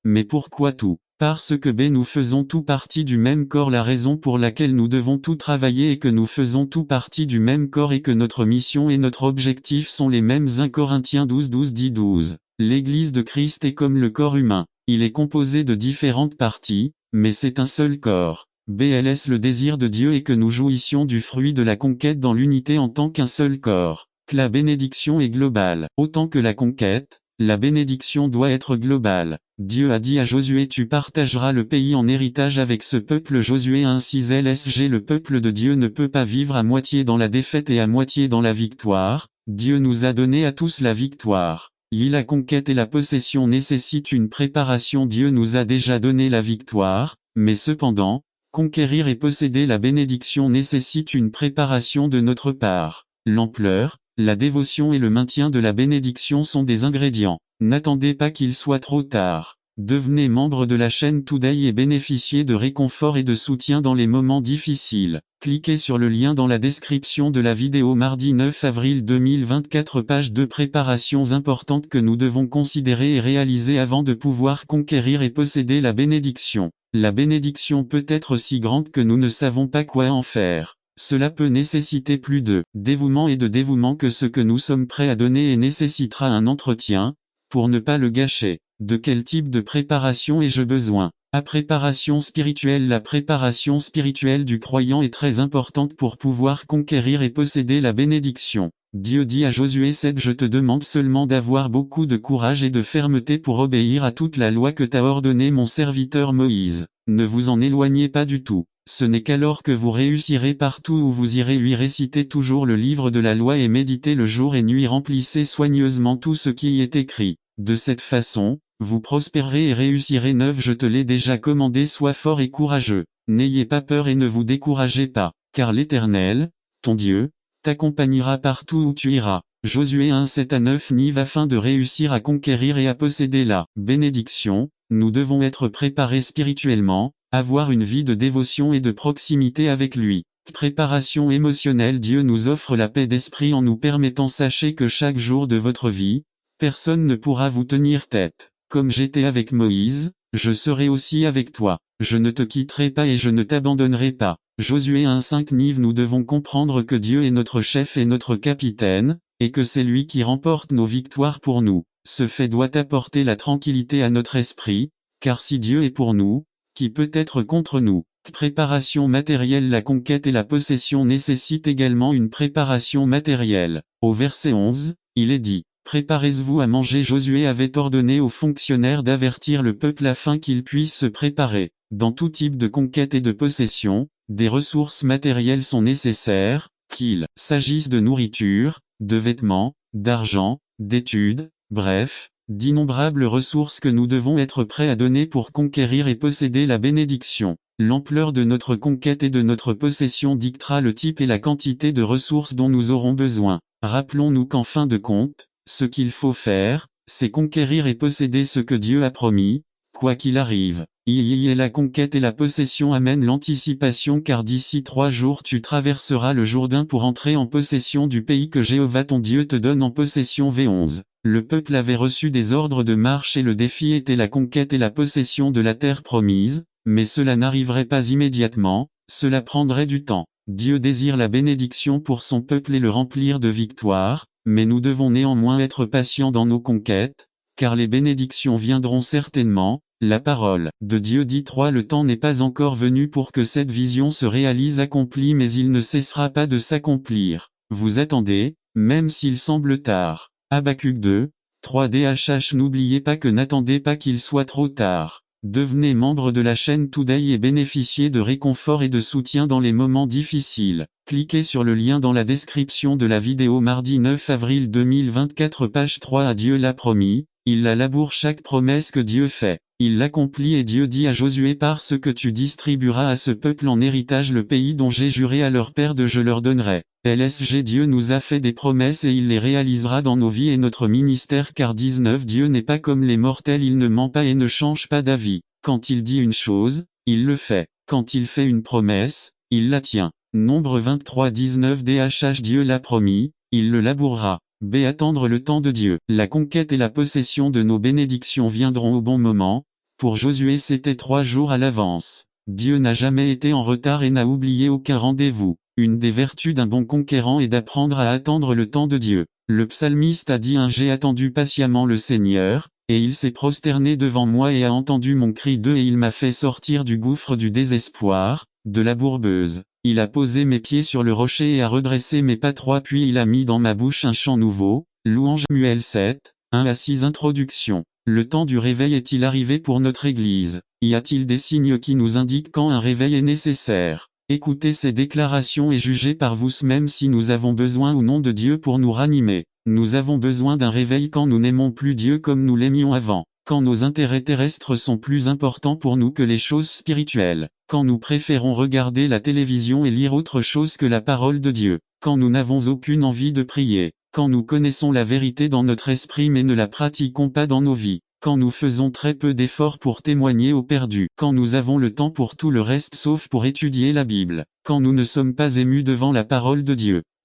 Mais pourquoi tout? Parce que nous faisons tout partie du même corps. La raison pour laquelle nous devons tout travailler est que nous faisons tout partie du même corps et que notre mission et notre objectif sont les mêmes. 1 Corinthiens 12 dit 12. L'Église de Christ est comme le corps humain. Il est composé de différentes parties, mais c'est un seul corps. BLS. Le désir de Dieu est que nous jouissions du fruit de la conquête dans l'unité en tant qu'un seul corps. La bénédiction est globale. Autant que la conquête, la bénédiction doit être globale. Dieu a dit à Josué: tu partageras le pays en héritage avec ce peuple. Josué 1:6 LSG. Le peuple de Dieu ne peut pas vivre à moitié dans la défaite et à moitié dans la victoire. Dieu nous a donné à tous la victoire. La conquête et la possession nécessitent une préparation. Dieu nous a déjà donné la victoire, mais cependant, conquérir et posséder la bénédiction nécessite une préparation de notre part. L'ampleur, la dévotion et le maintien de la bénédiction sont des ingrédients. N'attendez pas qu'il soit trop tard. Devenez membre de la chaîne Today et bénéficiez de réconfort et de soutien dans les moments difficiles. Cliquez sur le lien dans la description de la vidéo. Mardi 9 avril 2024. Page 2. Préparations importantes que nous devons considérer et réaliser avant de pouvoir conquérir et posséder la bénédiction. La bénédiction peut être si grande que nous ne savons pas quoi en faire. Cela peut nécessiter plus de dévouement et de dévouement que ce que nous sommes prêts à donner et nécessitera un entretien, pour ne pas le gâcher. De quel type de préparation ai-je besoin? Préparation spirituelle. La préparation spirituelle du croyant est très importante pour pouvoir conquérir et posséder la bénédiction. Dieu dit à Josué 7: je te demande seulement d'avoir beaucoup de courage et de fermeté pour obéir à toute la loi que t'a ordonnée mon serviteur Moïse. Ne vous en éloignez pas du tout. Ce n'est qu'alors que vous réussirez partout où vous irez. Lui récitez toujours le livre de la loi et méditez le jour et nuit. Remplissez soigneusement tout ce qui y est écrit. De cette façon, vous prospérerez et réussirez. 9 Je te l'ai déjà commandé, sois fort et courageux. N'ayez pas peur et ne vous découragez pas, car l'Éternel, ton Dieu, t'accompagnera partout où tu iras. Josué 1:7-9 Nive. Afin de réussir à conquérir et à posséder la bénédiction, nous devons être préparés spirituellement, avoir une vie de dévotion et de proximité avec lui. Préparation émotionnelle. Dieu nous offre la paix d'esprit en nous permettant. Sachez que chaque jour de votre vie, personne ne pourra vous tenir tête. Comme j'étais avec Moïse, je serai aussi avec toi. Je ne te quitterai pas et je ne t'abandonnerai pas. Josué 1:5 Nive. Nous devons comprendre que Dieu est notre chef et notre capitaine, et que c'est lui qui remporte nos victoires pour nous. Ce fait doit apporter la tranquillité à notre esprit, car si Dieu est pour nous, qui peut être contre nous? Préparation matérielle. La conquête et la possession nécessitent également une préparation matérielle. Au verset 11, il est dit: préparez-vous à manger. Josué avait ordonné aux fonctionnaires d'avertir le peuple afin qu'ils puissent se préparer. Dans tout type de conquête et de possession, des ressources matérielles sont nécessaires, qu'il s'agisse de nourriture, de vêtements, d'argent, d'études, bref, d'innombrables ressources que nous devons être prêts à donner pour conquérir et posséder la bénédiction. L'ampleur de notre conquête et de notre possession dictera le type et la quantité de ressources dont nous aurons besoin. Rappelons-nous qu'en fin de compte, ce qu'il faut faire, c'est conquérir et posséder ce que Dieu a promis, quoi qu'il arrive. La conquête et la possession amènent l'anticipation, car d'ici 3 jours tu traverseras le Jourdain pour entrer en possession du pays que Jéhovah ton Dieu te donne en possession. V11. Le peuple avait reçu des ordres de marche et le défi était la conquête et la possession de la terre promise, mais cela n'arriverait pas immédiatement, cela prendrait du temps. Dieu désire la bénédiction pour son peuple et le remplir de victoires, mais nous devons néanmoins être patients dans nos conquêtes, car les bénédictions viendront certainement. La parole de Dieu dit 3 Le temps n'est pas encore venu pour que cette vision se réalise accomplie, mais il ne cessera pas de s'accomplir. Vous attendez, même s'il semble tard. Habacuc 2, 3 DHH N'oubliez pas que n'attendez pas qu'il soit trop tard. Devenez membre de la chaîne Today et bénéficiez de réconfort et de soutien dans les moments difficiles. Cliquez sur le lien dans la description de la vidéo. Mardi 9 avril 2024 Page 3 À Dieu l'a promis, il la laboure. Chaque promesse que Dieu fait, il l'accomplit. Et Dieu dit à Josué: parce que tu distribueras à ce peuple en héritage le pays dont j'ai juré à leur père de je leur donnerai. LSG Dieu nous a fait des promesses et il les réalisera dans nos vies et notre ministère. Car 19 Dieu n'est pas comme les mortels, il ne ment pas et ne change pas d'avis. Quand il dit une chose, il le fait. Quand il fait une promesse, il la tient. Nombre 23-19 DHH Dieu l'a promis, il le labourera. Attendre le temps de Dieu. La conquête et la possession de nos bénédictions viendront au bon moment, Pour Josué c'était 3 jours à l'avance. Dieu n'a jamais été en retard et n'a oublié aucun rendez-vous. Une des vertus d'un bon conquérant est d'apprendre à attendre le temps de Dieu. Le psalmiste a dit j'ai attendu patiemment le Seigneur, et il s'est prosterné devant moi et a entendu mon cri et il m'a fait sortir du gouffre du désespoir, de la bourbeuse. Il a posé mes pieds sur le rocher et a redressé mes pas droits puis il a mis dans ma bouche un chant nouveau. Louange Samuel 7, 1-6 Introduction. Le temps du réveil est-il arrivé pour notre Église? Y a-t-il des signes qui nous indiquent quand un réveil est nécessaire? Écoutez ces déclarations et jugez par vous-même si nous avons besoin ou non de Dieu pour nous ranimer. Nous avons besoin d'un réveil quand nous n'aimons plus Dieu comme nous l'aimions avant, quand nos intérêts terrestres sont plus importants pour nous que les choses spirituelles, quand nous préférons regarder la télévision et lire autre chose que la parole de Dieu, quand nous n'avons aucune envie de prier, quand nous connaissons la vérité dans notre esprit mais ne la pratiquons pas dans nos vies, quand nous faisons très peu d'efforts pour témoigner aux perdus, quand nous avons le temps pour tout le reste sauf pour étudier la Bible, quand nous ne sommes pas émus devant la parole de Dieu.